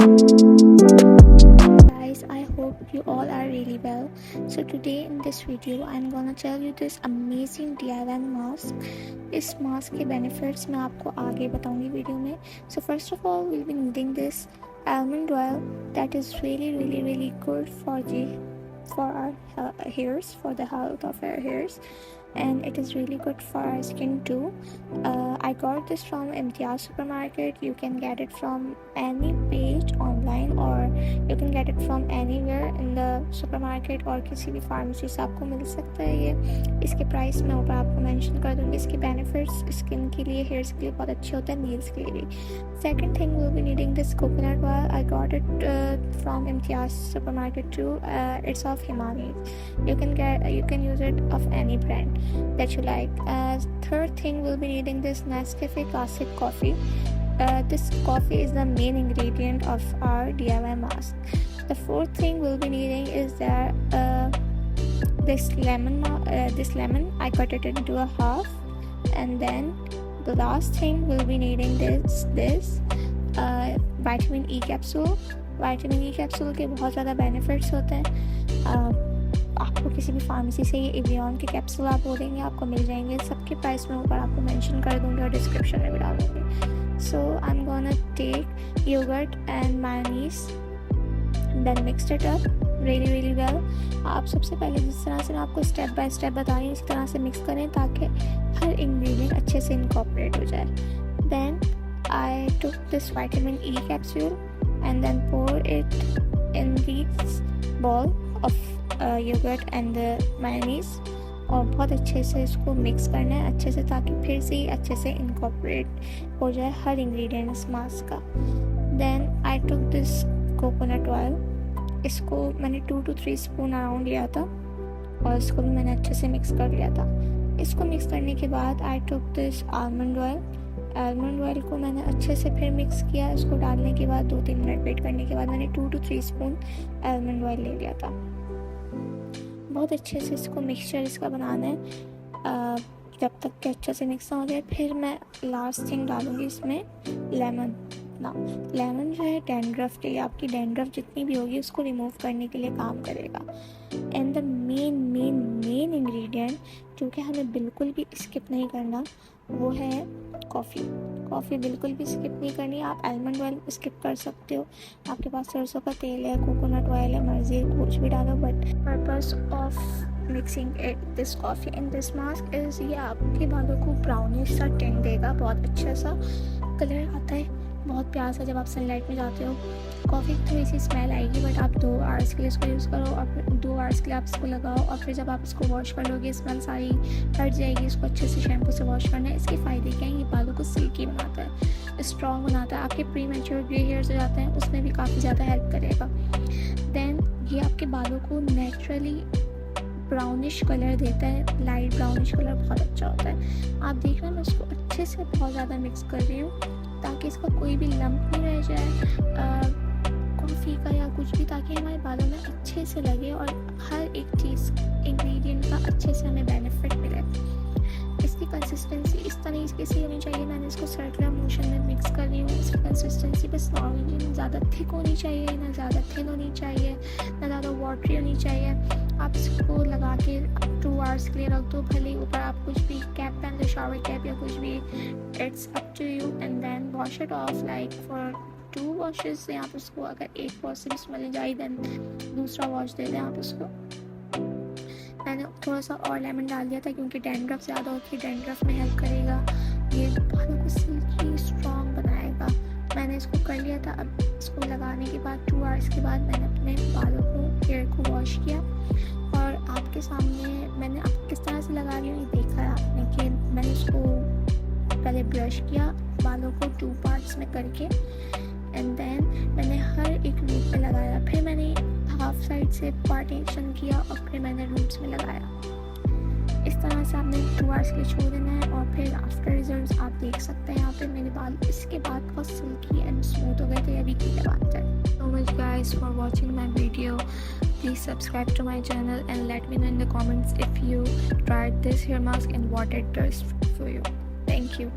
Guys, I hope you all are really well. So today in this video I'm gonna tell you this amazing DIY mask. इस mask के benefits मैं आपको आगे बताऊंगी video में. So first of all we'll be needing this almond oil that is really good for our hairs, for the health of our hairs, and it is really good for our skin too. I got this from Imtiaz supermarket. You can get it from any page online or you can get it from anywhere in the supermarket और किसी भी pharmacy से आपको मिल सकता है ये. इसके price मैं ऊपर आपको मेंशन कर दूँगी. इसके बेनिफिट्स स्किन के लिए, हेयर्स के लिए बहुत अच्छे होते हैं, नील्स के लिए भी. Second thing, we'll be needing this coconut oil. I got it from Imtiaz supermarket too. It's of Himani. You can use it of any brand that you like. Third thing, we'll be needing this Nescafe classic coffee. This coffee is the main ingredient of our DIY mask. The fourth thing we'll be needing is that this lemon. I cut it into a half, and then the last thing we'll be needing this vitamin E capsule. Vitamin E capsule के बहुत ज़्यादा benefits होते हैं. आपको किसी भी pharmacy से ये एवियन के कैप्सूल आप बोलेंगे आपको मिल जाएंगे. सबके प्राइस मैं ऊपर आपको मेंशन कर दूँगी और डिस्क्रिप्शन में भी डाल दूँगी. So I am gonna take yogurt and mayonnaise, then mix it up really well. आप सबसे पहले जिस तरह से मैं आपको स्टेप बाय स्टेप बता रही हूँ इस तरह से मिक्स करें ताकि हर इंग्रेडिएंट अच्छे से इनकॉर्पोरेट हो जाए. Then I took this vitamin E capsule and then pour it in this bowl of yogurt and mayonnaise और बहुत अच्छे से इसको मिक्स करना है अच्छे से ताकि फिर से अच्छे से इनकॉर्पोरेट हो जाए हर इंग्रेडिएंट इस मास्क का. Then I took this coconut oil. इसको मैंने 2 to 3 स्पून अराउंड लिया था और इसको भी मैंने अच्छे से मिक्स कर लिया था. इसको मिक्स करने के बाद I took this almond oil. Almond oil को मैंने अच्छे से फिर मिक्स किया. इसको डालने के बाद 2-3 मिनट वेट करने के बाद मैंने 2 to 3 स्पून आलमंड ऑयल ले लिया था. बहुत अच्छे से इसको मिक्सचर इसका बनाना है जब तक कि अच्छे से मिक्स ना हो जाए. फिर मैं लास्ट थिंग डालूँगी इसमें लेमन. लेमन जो है डैंड्रफ के लिए, आपकी डैंड्रफ जितनी भी होगी उसको रिमूव करने के लिए काम करेगा. एंड द मेन इंग्रेडिएंट जो कि हमें बिल्कुल भी स्किप नहीं करना वो है कॉफ़ी बिल्कुल भी स्किप नहीं करनी. आप आलमंड ऑयल स्किप कर सकते हो, आपके पास सरसों का तेल है, कोकोनट ऑयल है, मर्जी कुछ भी डालो. But purpose of mixing this coffee in this mask is ये आपके बालों को ब्राउनिश सा टिंट देगा. बहुत अच्छा सा कलर आता है, बहुत प्यार सा. जब आप सनलाइट में जाते हो कॉफ़ी की थोड़ी सी स्मेल आएगी बट आप 2 आवर्स के लिए इसको यूज़ करो और फिर 2 आवर्स के लिए आप इसको लगाओ और फिर जब आप इसको वॉश कर लोगे स्मेल सारी हट जाएगी. इसको अच्छे से शैम्पू से वॉश करना है. इसके फ़ायदे क्या हैं? ये बालों को सिल्की बनाता है, स्ट्रॉन्ग बनाता है, आपके प्री मैच्योर ग्रे हेयर्स हो जाते हैं उसमें भी काफ़ी ज़्यादा हेल्प करेगा. देन ये आपके बालों को नेचुरली ब्राउनिश कलर देता है. लाइट ब्राउनिश कलर बहुत अच्छा होता है. आप देख रहे हैं मैं उसको अच्छे से बहुत ज़्यादा मिक्स कर रही हूँ ताकि इसका कोई भी लम्प नहीं रह जाए कॉफ़ी का या कुछ भी, ताकि हमारे बालों में अच्छे से लगे और हर एक चीज़ इंग्रेडिएंट का अच्छे से हमें बेनिफिट मिले. इसकी कंसिस्टेंसी इस तरीके से होनी चाहिए. मैंने इसको सर्कुलर मोशन में मिक्स कर रही हूँ. इसकी कंसिस्टेंसी बस नॉर्मल, ना ज़्यादा थिक होनी चाहिए ना ज़्यादा थिन होनी चाहिए ना ज़्यादा वाटरी होनी चाहिए. आप इसको लगा के 2 आवर्स के लिए रख दो. भले ऊपर आप कुछ भी कैप पहन दो, शावर कैप या कुछ भी, it's up to you. And then wash it off like for 2 washes से. आप उसको अगर एक वॉश से भी स्मेल जाए देन दूसरा वॉश दे दें आप उसको. मैंने थोड़ा सा और लेमन डाल दिया था क्योंकि डैंड्रफ ज़्यादा होती है, डैंड्रफ में हेल्प करेगा. ये बालों को सिल्की स्ट्रॉन्ग बनाएगा. मैंने इसको कर लिया था. अब इसको लगाने के बाद 2 आवर्स के बाद मैंने अपने बालों को, हेयर को वॉश किया और आपके सामने मैंने अब किस तरह से लगा रही हूँ ये देखा है आपने कि मैंने इसको पहले ब्रश किया बालों को 2 पार्ट्स में करके एंड देन मैंने हर एक रूट पे लगाया. फिर मैंने हाफ साइड से पार्टीशन किया और फिर मैंने रूट्स में लगाया. इस तरह से आपने 2 आवर्स के लिए छोड़ देना है और फिर आफ्टर रिजल्ट्स आप देख सकते हैं. यहाँ पे मेरे बाल इसके बाद बहुत सिल्की एंड स्मूथ हो गए थे अभी की बात है. So much guys for watching my video. Please subscribe to my channel and let me know in the comments if you tried this hair mask and what it does for you. Thank you.